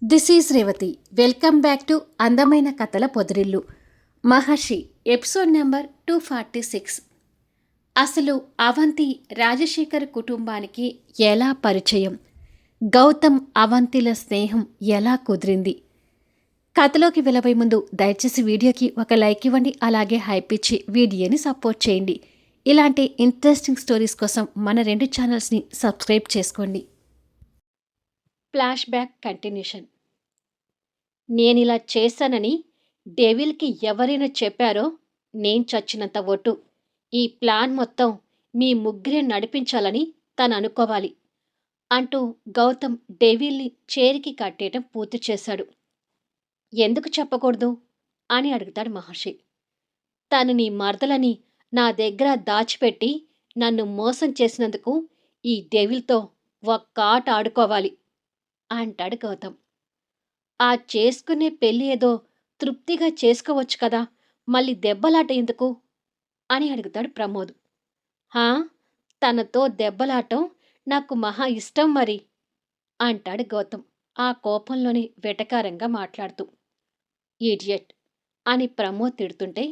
This is Revathi. Welcome back to అందమైన కథల పొదిరిల్లు. మహర్షి episode number 246. అసలు అవంతి రాజశేఖర్ కుటుంబానికి ఎలా పరిచయం? గౌతమ్ అవంతిల స్నేహం ఎలా కుదిరింది? కథలోకి వెళ్ళబోయే ముందు దయచేసి వీడియోకి ఒక లైక్ ఇవ్వండి, అలాగే హైప్ ఇచ్చి వీడియోని సపోర్ట్ చేయండి. ఇలాంటి ఇంట్రెస్టింగ్ స్టోరీస్ కోసం మన 2 ఛానల్స్ని సబ్స్క్రైబ్ చేసుకోండి. Flash back continuation. నేనిలా చేశానని డెవిల్కి ఎవరైనా చెప్పారో నేను చచ్చినంత ఒట్టు. ఈ ప్లాన్ మొత్తం మీ ముగ్గురే నడిపించాలని తను అనుకోవాలి అంటూ గౌతమ్ డెవిల్ని చేరికి కట్టేయటం పూర్తి చేశాడు. ఎందుకు చెప్పకూడదు అని అడుగుతాడు మహర్షి. తను నీ మరదలని నా దగ్గర దాచిపెట్టి నన్ను మోసం చేసినందుకు ఈ డెవిల్తో ఒక్క ఆట ఆడుకోవాలి అంటాడు గౌతమ్. ఆ చేసుకునే పెళ్ళి ఏదో తృప్తిగా చేసుకోవచ్చు కదా, మళ్ళీ దెబ్బలాట ఎందుకు అని అడుగుతాడు ప్రమోద్. హా, తనతో దెబ్బలాటం నాకు మహా ఇష్టం మరి అంటాడు గౌతమ్ ఆ కోపంలోనే వెటకారంగా మాట్లాడుతూ. ఈడియట్ అని ప్రమోద్ తిడుతుంటే,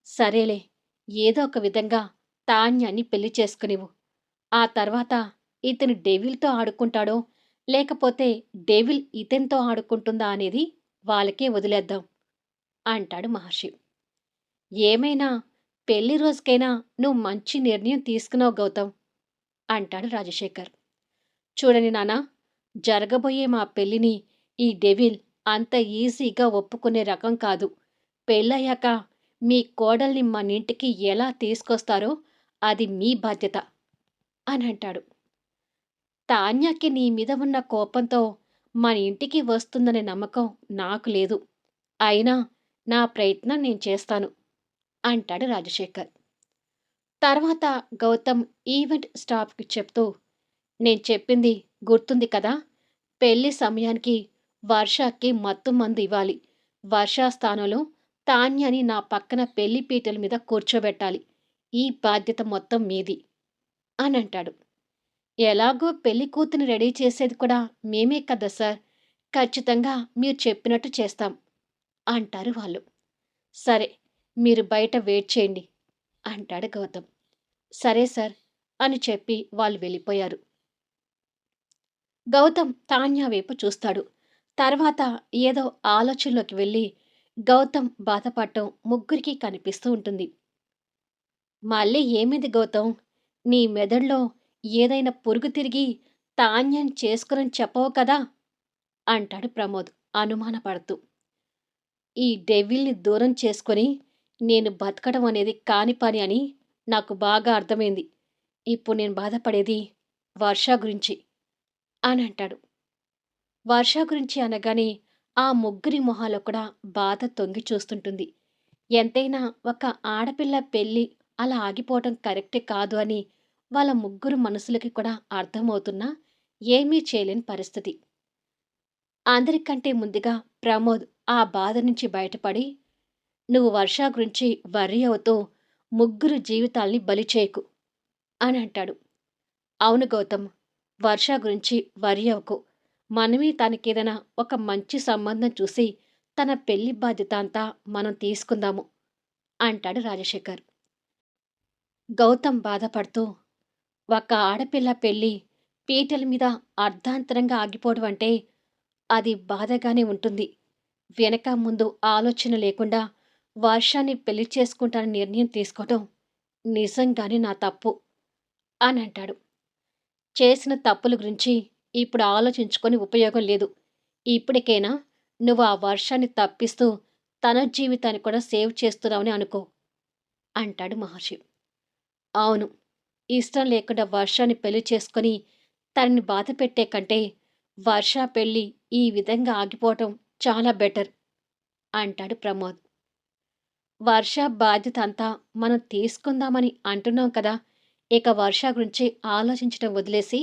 సరేలే, ఏదో ఒక విధంగా తాన్యాన్ని పెళ్లి చేసుకునివు. ఆ తర్వాత ఇతను డెవిల్తో ఆడుకుంటాడో లేకపోతే డెవిల్ ఇతనితో ఆడుకుంటుందా అనేది వాళ్ళకే వదిలేద్దాం అంటాడు మహర్షి. ఏమైనా పెళ్లి రోజుకైనా నువ్వు మంచి నిర్ణయం తీసుకున్నావు గౌతమ్ అంటాడు రాజశేఖర్. చూడండి నానా, జరగబోయే మా పెళ్లిని ఈ డెవిల్ అంత ఈజీగా ఒప్పుకునే రకం కాదు. పెళ్ళయ్యాక మీ కోడల్ని మనింటికి ఎలా తీసుకొస్తారో అది మీ బాధ్యత అని అంటాడు. తాన్యాకి నీ మీద ఉన్న కోపంతో మన ఇంటికి వస్తుందనే నమ్మకం నాకు లేదు. అయినా నా ప్రయత్నం నేను చేస్తాను అంటాడు రాజశేఖర్. తర్వాత గౌతమ్ ఈవెంట్ స్టాఫ్కి చెప్తూ, నేను చెప్పింది గుర్తుంది కదా, పెళ్లి సమయానికి వర్షాకి మత్తు మందు ఇవ్వాలి. వర్షా స్థానంలో తాన్యాని నా పక్కన పెళ్లి పీటల మీద కూర్చోబెట్టాలి. ఈ బాధ్యత మొత్తం మీది అని అంటాడు. ఎలాగో పెళ్లి కూతుని రెడీ చేసేది కూడా మేమే కదా సార్, ఖచ్చితంగా మీరు చెప్పినట్టు చేస్తాం అంటారు వాళ్ళు. సరే, మీరు బయట వెయిట్ చేయండి అంటాడు గౌతమ్. సరే సార్ అని చెప్పి వాళ్ళు వెళ్ళిపోయారు. గౌతమ్ తాన్యా వైపు చూస్తాడు. తర్వాత ఏదో ఆలోచనలోకి వెళ్ళి గౌతమ్ బాధపడటం ముగ్గురికి కనిపిస్తూ ఉంటుంది. మళ్ళీ ఏమిది గౌతమ్, నీ మెదడులో ఏదైనా పురుగు తిరిగి తాన్యం చేసుకురని చెప్పవు కదా అంటాడు ప్రమోద్ అనుమానపడుతూ. ఈ డెవిల్ని దూరం చేసుకొని నేను బతకడం అనేది కాని పని అని నాకు బాగా అర్థమైంది. ఇప్పుడు నేను బాధపడేది వర్ష గురించి అని అంటాడు. వర్ష గురించి అనగానే ఆ ముగ్గురి మొహాల్లో కూడా బాధ తొంగి చూస్తుంటుంది. ఎంతైనా ఒక ఆడపిల్ల పెళ్ళి అలా ఆగిపోవటం కరెక్టే కాదు అని వాళ్ళ ముగ్గురు మనసులకి కూడా అర్థమవుతున్నా ఏమీ చేయలేని పరిస్థితి. అందరికంటే ముందుగా ప్రమోద్ ఆ బాధ నుంచి బయటపడి, నువ్వు వర్ష గురించి వర్రీ అవుతూ ముగ్గురు జీవితాల్ని బలి చేయకు అని అంటాడు. అవును గౌతమ్, వర్ష గురించి వర్రీ అవ్వకు. మనమే తనకేదైనా ఒక మంచి సంబంధం చూసి తన పెళ్లి బాధ్యత అంతా మనం తీసుకుందాము అంటాడు రాజశేఖర్. గౌతమ్ బాధపడుతూ, ఒక ఆడపిల్ల పెళ్ళి పీటల మీద అర్ధాంతరంగా ఆగిపోవడం అంటే అది బాధగానే ఉంటుంది. వెనక ముందు ఆలోచన లేకుండా వర్షాన్ని పెళ్లి చేసుకుంటానని నిర్ణయం తీసుకోవటం నిజంగానే నా తప్పు అని అంటాడు. చేసిన తప్పుల గురించి ఇప్పుడు ఆలోచించుకొని ఉపయోగం లేదు. ఇప్పటికైనా నువ్వు ఆ వర్షాన్ని తప్పిస్తూ తన జీవితాన్ని కూడా సేవ్ చేస్తున్నావని అనుకో అంటాడు మహర్షి. అవును, ఇష్టం లేకుండా వర్షాన్ని పెళ్లి చేసుకొని తనని బాధ పెట్టే కంటే వర్ష పెళ్ళి ఈ విధంగా ఆగిపోవటం చాలా బెటర్ అంటాడు ప్రమోద్. వర్ష బాధ్యత అంతా మనం తీసుకుందామని అంటున్నాం కదా, ఇక వర్ష గురించి ఆలోచించడం వదిలేసి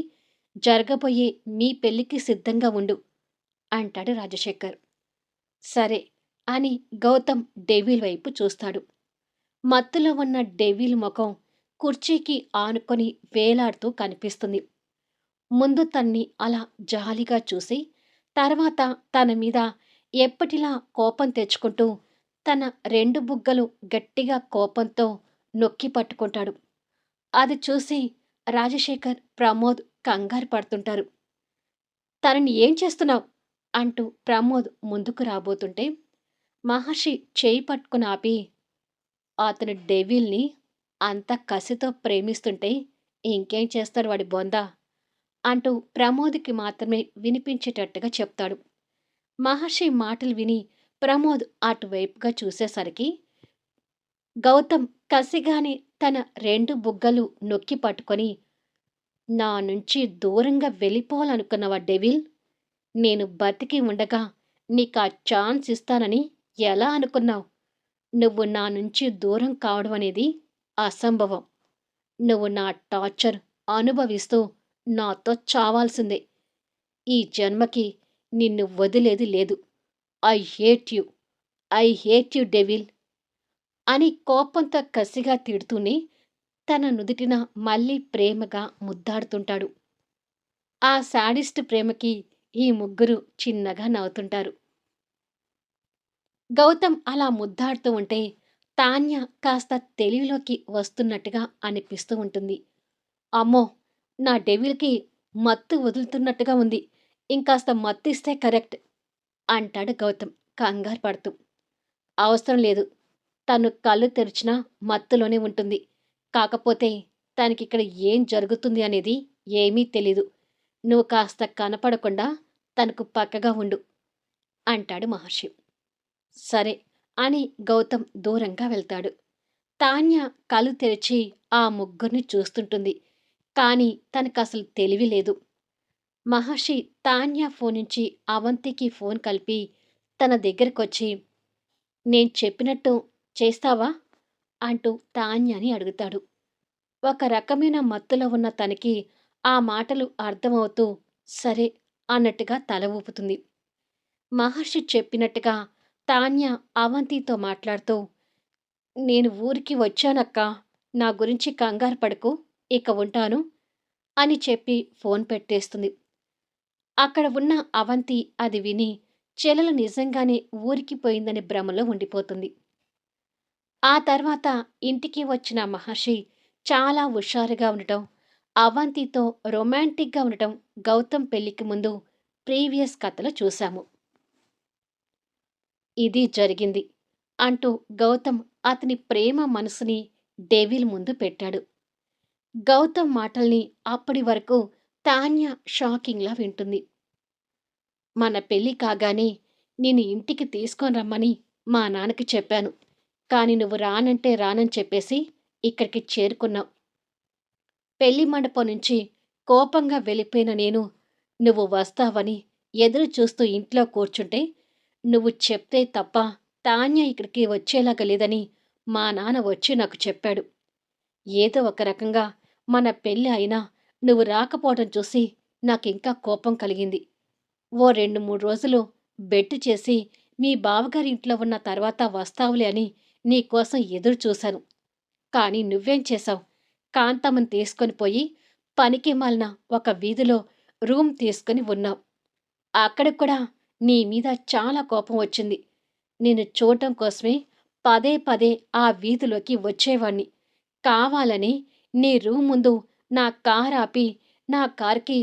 జరగబోయే మీ పెళ్లికి సిద్ధంగా ఉండు అంటాడు రాజశేఖర్. సరే అని గౌతమ్ డెవిల్ వైపు చూస్తాడు. మత్తులో ఉన్న డెవిల్ ముఖం కుర్చీకి ఆనుకొని వేలాడుతూ కనిపిస్తుంది. ముందు తన్ని అలా జాలిగా చూసి తర్వాత తన మీద ఎప్పటిలా కోపం తెచ్చుకుంటూ తన 2 బుగ్గలు గట్టిగా కోపంతో నొక్కి పట్టుకుంటాడు. అది చూసి రాజశేఖర్, ప్రమోద్ కంగారు పడుతుంటారు. తనని ఏం చేస్తున్నావు అంటూ ప్రమోద్ ముందుకు రాబోతుంటే మహర్షి చేయి పట్టుకుని ఆపి, అతను డెవిల్ని అంత కసితో ప్రేమిస్తుంటే ఇంకేం చేస్తాడు వాడి బొంద అంటూ ప్రమోద్కి మాత్రమే వినిపించేటట్టుగా చెప్తాడు. మహర్షి మాటలు విని ప్రమోద్ అటువైపుగా చూసేసరికి గౌతమ్ కసిగానే తన 2 బుగ్గలు నొక్కి పట్టుకొని, నా నుంచి దూరంగా వెళ్ళిపోవాలనుకున్నవా డెవిల్? నేను బతికి ఉండగా నీకా ఛాన్స్ ఇస్తానని ఎలా అనుకున్నావు? నువ్వు నా నుంచి దూరం కావడం అనేది అసంభవం. నువ్వు నా టార్చర్ అనుభవిస్తూ నాతో చావాల్సిందే. ఈ జన్మకి నిన్ను వదిలేది లేదు. I hate you. I hate you devil అని కోపంతో కసిగా తిడుతూనే తన నుదిటిన మళ్ళీ ప్రేమగా ముద్దాడుతుంటాడు. ఆ శాడిస్ట్ ప్రేమకి ఈ ముగ్గురు చిన్నగా నవ్వుతుంటారు. గౌతమ్ అలా ముద్దాడుతూ ఉంటే తాన్య కాస్త తెలివిలోకి వస్తున్నట్టుగా అనిపిస్తూ ఉంటుంది. అమ్మో! నా డెవిల్‌కి మత్తు వదులుతున్నట్టుగా ఉంది. ఇంకాస్త మత్తిస్తే కరెక్ట్ అంటాడు గౌతమ్ కంగారు పడుతూ. అవసరం లేదు. తను కళ్ళు తెరిచినా మత్తులోనే ఉంటుంది. కాకపోతే తనకిక్కడ ఏం జరుగుతుంది అనేది ఏమీ తెలీదు. నువ్వు కాస్త కనపడకుండా తనకు పక్కగా ఉండు అంటాడు మహర్షి. సరే అని గౌతమ్ దూరంగా వెళ్తాడు. తాన్య కళ్ళు తెరిచి ఆ ముగ్గురిని చూస్తుంటుంది. కానీ తనకసలు తెలివి లేదు. మహర్షి తాన్య ఫోన్ నుంచి అవంతికి ఫోన్ కలిపి తన దగ్గరకొచ్చి, నేను చెప్పినట్టు చేస్తావా అంటూ తాన్యని అడుగుతాడు. ఒక రకమైన మత్తులో ఉన్న తనకి ఆ మాటలు అర్థమవుతూ సరే అన్నట్టుగా తల ఊపుతుంది. మహర్షి చెప్పినట్టుగా తాన్య అవంతితో మాట్లాడుతూ, నేను ఊరికి వచ్చానక్కా, నా గురించి కంగారు పడకు, ఇక ఉంటాను అని చెప్పి ఫోన్ పెట్టేస్తుంది. అక్కడ ఉన్న అవంతి అది విని చెల్లెలు నిజంగానే ఊరికి పోయిందని భ్రమలో ఉండిపోతుంది. ఆ తర్వాత ఇంటికి వచ్చిన మహర్షి చాలా హుషారుగా ఉండటం, అవంతితో రొమాంటిక్‌గా ఉండటం గౌతమ్ పెళ్లికి ముందు ప్రీవియస్ కథలో చూశాము. ఇది జరిగింది అంటూ గౌతమ్ అతని ప్రేమ మనసుని డెవిల్ ముందు పెట్టాడు. గౌతమ్ మాటల్ని అప్పటి వరకు తాన్య షాకింగ్‌లా వింటుంది. మన పెళ్లి కాగానే నిన్ను ఇంటికి తీసుకొని రమ్మని మా నాన్నకి చెప్పాను. కానీ నువ్వు రానంటే రానని చెప్పేసి ఇక్కడికి చేరుకున్నావు. పెళ్లి మండపం నుంచి కోపంగా వెళ్ళిపోయిన నేను నువ్వు వస్తావని ఎదురు చూస్తూ ఇంట్లో కూర్చుంటే నువ్వు చెప్తే తప్ప తాన్య ఇక్కడికి వచ్చేలాగా లేదని మా నాన్న వచ్చి నాకు చెప్పాడు. ఏదో ఒక రకంగా మన పెళ్లి అయినా నువ్వు రాకపోవడం చూసి నాకింకా కోపం కలిగింది. ఓ 2-3 రోజులు బెట్టు చేసి మీ బావగారి ఇంట్లో ఉన్న తర్వాత వస్తావులే అని నీకోసం ఎదురు చూశాను. కానీ నువ్వేం చేశావు? కాంతమ్మని తీసుకొని పోయి పనికిమాలిన ఒక వీధిలో రూమ్ తీసుకుని ఉన్నావు. అక్కడికి కూడా నీ మీద చాలా కోపం వచ్చింది. నిన్ను చూడటం కోసమే పదే పదే ఆ వీధిలోకి వచ్చేవాణ్ణి. కావాలని నీ రూమ్ ముందు నా కారు ఆపి నా కార్‌కి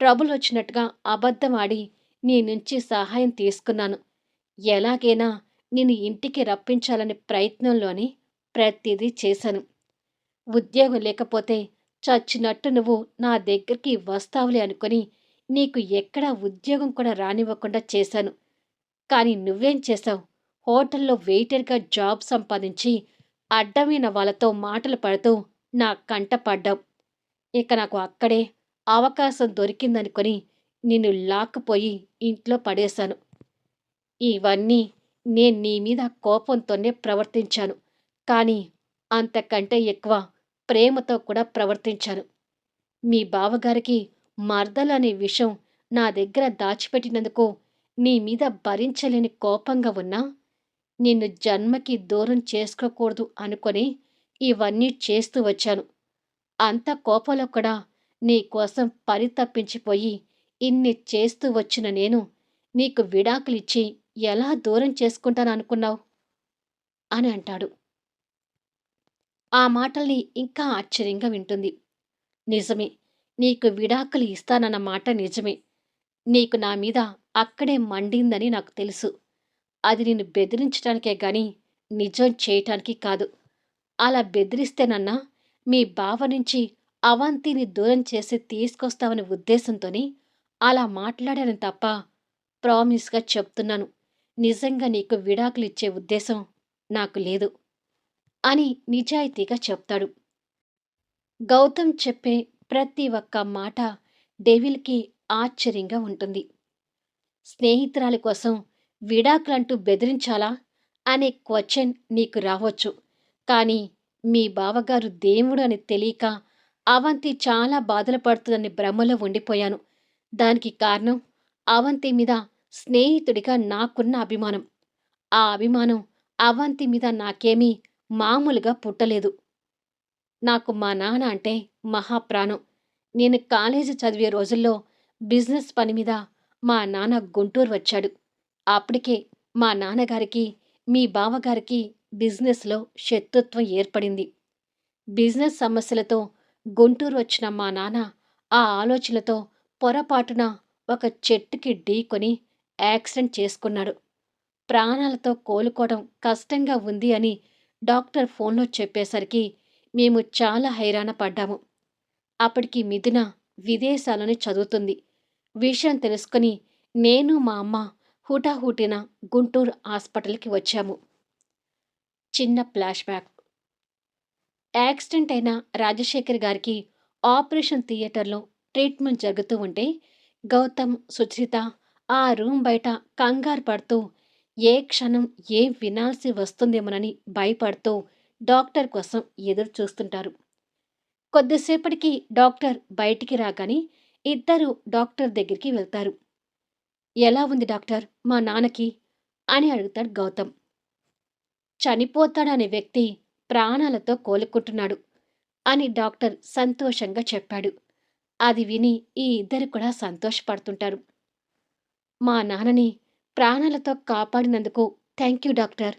ట్రబుల్ వచ్చినట్టుగా అబద్ధమాడి నీ నుంచి సహాయం తీసుకున్నాను. ఎలాగైనా నిన్ను ఇంటికి రప్పించాలనే ప్రయత్నంలోనే ప్రతిదీ చేశాను. ఉద్యోగం లేకపోతే చచ్చినట్టు నువ్వు నా దగ్గరికి వస్తావులే అనుకుని నీకు ఎక్కడా ఉద్యోగం కూడా రానివ్వకుండా చేశాను. కానీ నువ్వేం చేశావు? హోటల్లో వెయిటర్‌గా జాబ్ సంపాదించి అడ్డమైన వాళ్ళతో మాటలు పడుతూ నా కంట పడ్డావు. ఇక నాకు అక్కడే అవకాశం దొరికిందనుకొని నిన్ను లాక్కుపోయి ఇంట్లో పడేశాను. ఇవన్నీ నేను నీ మీద కోపంతోనే ప్రవర్తించాను. కానీ అంతకంటే ఎక్కువ ప్రేమతో కూడా ప్రవర్తించాను. మీ బావగారికి మరదలనే విషయం నా దగ్గర దాచిపెట్టినందుకు నీ మీద భరించలేని కోపంగా ఉన్నా, నిన్ను జన్మకి దూరం చేసుకోకూడదు అనుకొని ఇవన్నీ చేస్తూ వచ్చాను. అంత కోపంలో కూడా నీ కోసం పరితపించిపోయి ఇన్ని చేస్తూ వచ్చిన నేను నీకు విడాకులిచ్చి ఎలా దూరం చేసుకుంటాననుకున్నావు అని అంటాడు. ఆ మాటల్ని ఇంకా ఆశ్చర్యంగా వింటుంది. నిజమే. నీకు విడాకులు ఇస్తానన్న మాట నిజమే. నీకు నా మీద అక్కడే మండిందని నాకు తెలుసు. అది నిన్ను బెదిరించటానికే గాని నిజం చేయటానికి కాదు. అలా బెదిరిస్తేనన్నా మీ బావ నుంచి అవంతిని దూరం చేసి తీసుకొస్తావనే ఉద్దేశంతోనే అలా మాట్లాడాను తప్ప ప్రామిస్‌గా చెప్తున్నాను. నిజంగా నీకు విడాకులిచ్చే ఉద్దేశం నాకు లేదు అని నిజాయితీగా చెప్తాడు. గౌతమ్ చెప్పే ప్రతి ఒక్క మాట డెవిల్‌కి ఆశ్చర్యంగా ఉంటుంది. స్నేహితురాలి కోసం విడాకులంటూ బెదిరించాలా అనే క్వశ్చన్ నీకు రావచ్చు. కానీ మీ బావగారు దేవుడు అని తెలియక అవంతి చాలా బాధలు పడుతుందని భ్రమలో ఉండిపోయాను. దానికి కారణం అవంతి మీద స్నేహితుడిగా నాకున్న అభిమానం. ఆ అభిమానం అవంతి మీద నాకేమీ మామూలుగా పుట్టలేదు. నాకు మా నాన్న అంటే మహాప్రాణం. నేను కాలేజీ చదివే రోజుల్లో బిజినెస్ పని మీద మా నాన్న గుంటూరు వచ్చాడు. అప్పటికే మా నాన్నగారికి, మీ బావగారికి బిజినెస్‌లో శత్రుత్వం ఏర్పడింది. బిజినెస్ సమస్యలతో గుంటూరు వచ్చిన మా నాన్న ఆ ఆలోచనలతో పొరపాటున ఒక చెట్టుకి ఢీకొని యాక్సిడెంట్ చేసుకున్నాడు. ప్రాణాలతో కోలుకోవడం కష్టంగా ఉంది అని డాక్టర్ ఫోన్‌లో చెప్పేసరికి మేము చాలా హైరాణ పడ్డాము. అప్పటికి మిథున విదేశాలని చదువుతుంది. విషయం తెలుసుకొని నేను మా అమ్మ హుటాహుటిన గుంటూరు హాస్పిటల్‌కి వచ్చాము. చిన్న ఫ్లాష్ బ్యాక్. యాక్సిడెంట్ అయిన రాజశేఖర్ గారికి ఆపరేషన్ థియేటర్‌లో ట్రీట్మెంట్ జరుగుతూ ఉంటే గౌతమ్, సుచరిత ఆ రూమ్ బయట కంగారు పడుతూ ఏ క్షణం ఏం వినాల్సి వస్తుందేమోనని భయపడుతూ డాక్టర్ కోసం ఎదురు చూస్తుంటారు. కొద్దిసేపటికి డాక్టర్ బయటికి రాగానే ఇద్దరు డాక్టర్ దగ్గరికి వెళ్తారు. ఎలా ఉంది డాక్టర్ మా నాన్నకి అని అడుగుతాడు గౌతమ్. చనిపోతాడనే వ్యక్తి ప్రాణాలతో కోలుకుంటున్నాడు అని డాక్టర్ సంతోషంగా చెప్పాడు. అది విని ఈ ఇద్దరు కూడా సంతోషపడుతుంటారు. మా నాన్నని ప్రాణాలతో కాపాడినందుకు థ్యాంక్ యూ డాక్టర్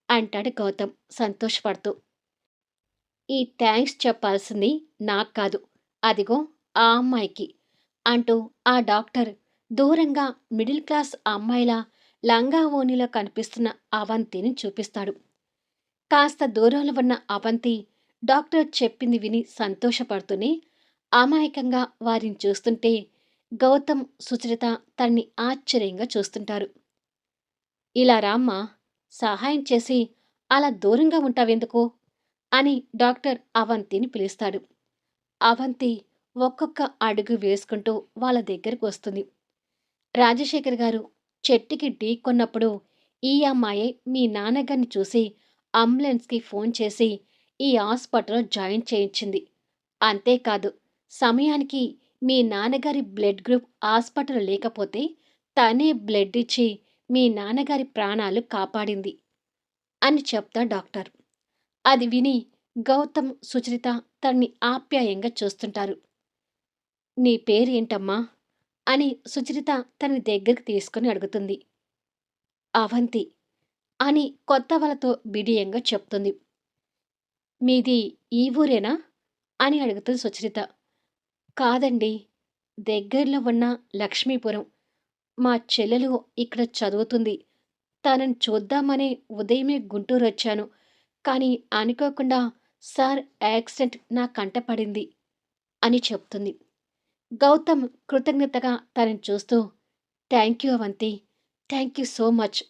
అంటాడు గౌతమ్ సంతోషపడుతూ. ఈ థ్యాంక్స్ చెప్పాల్సింది నాకు కాదు, అదిగో ఆ అమ్మాయికి అంటూ ఆ డాక్టర్ దూరంగా మిడిల్ క్లాస్ అమ్మాయిలా లంగా ఓణిలో కనిపిస్తున్న అవంతిని చూపిస్తాడు. కాస్త దూరంలో ఉన్న అవంతి డాక్టర్ చెప్పింది విని సంతోషపడుతూనే అమాయకంగా వారిని చూస్తుంటే గౌతమ్, సుచరిత తన్ని ఆశ్చర్యంగా చూస్తుంటారు. ఇలా రామ్మా, సహాయం చేసి అలా దూరంగా ఉంటావెందుకు అని డాక్టర్ అవంతిని పిలుస్తాడు. అవంతి ఒక్కొక్క అడుగు వేసుకుంటూ వాళ్ళ దగ్గరకు వస్తుంది. రాజశేఖర్ గారు చెట్టుకి ఢీకొన్నప్పుడు ఈ అమ్మాయే మీ నాన్నగారిని చూసి అంబులెన్స్‌కి ఫోన్ చేసి ఈ హాస్పిటల్‌లో జాయిన్ చేయించింది. అంతేకాదు, సమయానికి మీ నాన్నగారి బ్లడ్ గ్రూప్ హాస్పిటల్‌లో లేకపోతే తనే బ్లడ్ ఇచ్చి మీ నాన్నగారి ప్రాణాలు కాపాడింది అని చెప్తాడు డాక్టర్. అది విని గౌతమ్, సుచరిత తనని ఆప్యాయంగా చూస్తుంటారు. నీ పేరేంటమ్మా అని సుచరిత తనని దగ్గరికి తీసుకుని అడుగుతుంది. అవంతి అని కొత్త వాళ్ళతో బిడియంగా చెప్తుంది. మీది ఈ ఊరేనా అని అడుగుతుంది సుచరిత. కాదండి, దగ్గరలో ఉన్న లక్ష్మీపురం. మా చెల్లెలు ఇక్కడ చదువుతుంది. తనని చూద్దామనే ఉదయమే గుంటూరొచ్చాను. కానీ అనుకోకుండా సార్ యాక్సిడెంట్ నా కంట పడింది అని చెప్తుంది. గౌతమ్ కృతజ్ఞతగా తనని చూస్తూ thank you Avanti. Thank you so much.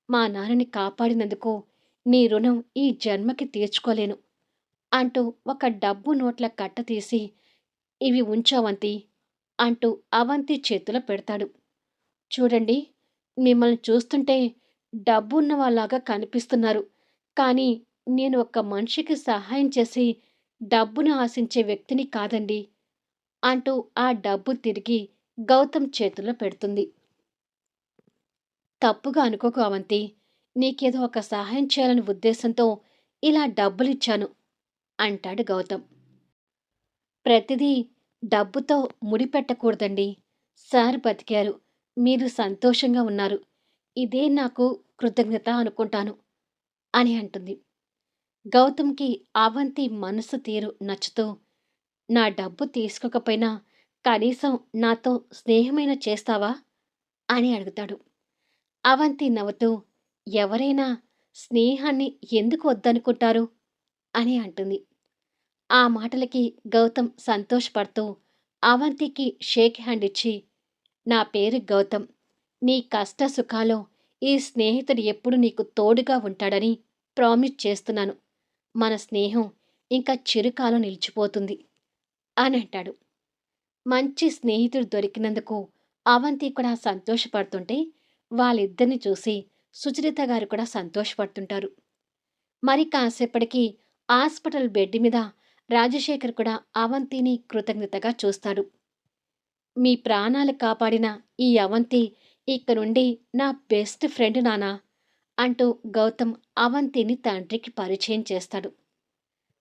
మా నాన్నని కాపాడినందుకు నీ రుణం ఈ జన్మకి తీర్చుకోలేను అంటూ ఒక డబ్బు నోట్ల కట్ట తీసి ఇవి ఉంచు అవంతి అంటూ అవంతి చేతిలో పెడతాడు. చూడండి, మిమ్మల్ని చూస్తుంటే డబ్బున్న వాళ్ళలాగా కనిపిస్తున్నారు. కానీ నేను ఒక మనిషికి సహాయం చేసి డబ్బును ఆశించే వ్యక్తిని కాదండి అంటూ ఆ డబ్బు తిరిగి గౌతమ్ చేతిలో పెడుతుంది. తప్పుగా అనుకోకు అవంతి. నీకేదో ఒక సహాయం చేయాలనే ఉద్దేశంతో ఇలా డబ్బులిచ్చాను అంటాడు గౌతమ్. ప్రతిదీ డబ్బుతో ముడిపెట్టకూడదండి. సార్ బతికారు. మీరు సంతోషంగా ఉన్నారు. ఇదే నాకు కృతజ్ఞత అనుకుంటాను అని అంటుంది. గౌతమ్‌కి అవంతి మనసు తీరు నచ్చుతూ, నా డబ్బు తీసుకోకపోయినా కనీసం నాతో స్నేహమైనా చేస్తావా అని అడుగుతాడు. అవంతి నవ్వుతూ, ఎవరైనా స్నేహాన్ని ఎందుకు వద్దనుకుంటారు అని అంటుంది. ఆ మాటలకి గౌతమ్ సంతోషపడుతూ అవంతికి షేక్ హ్యాండ్ ఇచ్చి, నా పేరు గౌతమ్. నీ కష్ట సుఖాలో ఈ స్నేహితుడు ఎప్పుడు నీకు తోడుగా ఉంటాడని ప్రామిస్ చేస్తున్నాను. మన స్నేహం ఇంకా చిరకాలం నిలిచిపోతుంది అని అంటాడు. మంచి స్నేహితుడు దొరికినందుకు అవంతి కూడా సంతోషపడుతుంటే వాళ్ళిద్దరిని చూసి సుచరిత గారు కూడా సంతోషపడుతుంటారు. మరి కాసేపటికి హాస్పిటల్ బెడ్ మీద రాజశేఖర్ కూడా అవంతిని కృతజ్ఞతగా చూస్తాడు. మీ ప్రాణాలు కాపాడిన ఈ అవంతి ఇక నుండి నా బెస్ట్ ఫ్రెండ్ నానా అంటూ గౌతమ్ అవంతిని తండ్రికి పరిచయం చేస్తాడు.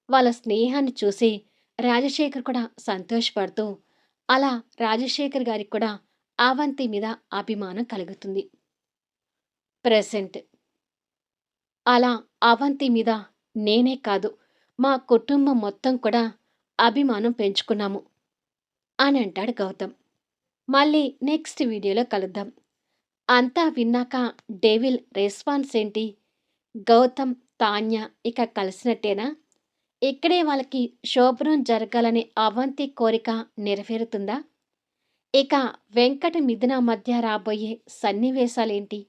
వాళ్ళ స్నేహాన్ని చూసి రాజశేఖర్ కూడా సంతోషపడుతూ అలా రాజశేఖర్ గారికి కూడా అవంతి మీద అభిమానం కలుగుతుంది. ప్రెసెంట్ అలా అవంతి మీద నేనే కాదు మా కుటుంబం మొత్తం కూడా అభిమానం పెంచుకున్నాము అని అంటాడు గౌతమ్. మళ్ళీ నెక్స్ట్ వీడియోలో కలుద్దాం. అంతా విన్నాక డెవిల్ రెస్పాన్స్ ఏంటి? గౌతమ్, తాన్య ఇక కలిసినట్టేనా? ఇక్కడే వాళ్ళకి శోభనం జరగాలనే అవంతి కోరిక నెరవేరుతుందా? ఇక వెంకట మిథున మధ్య రాబోయే సన్నివేశాలేంటి?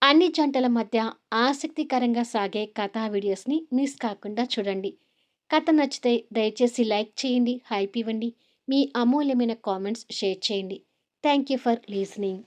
అన్ని జంటల మధ్య ఆసక్తికరంగా సాగే కథా వీడియోస్ని మిస్ కాకుండా చూడండి. కథ నచ్చితే దయచేసి లైక్ చేయండి, హైప్ ఇవ్వండి, మీ అమూల్యమైన కామెంట్స్ షేర్ చేయండి. Thank you for లీజనింగ్.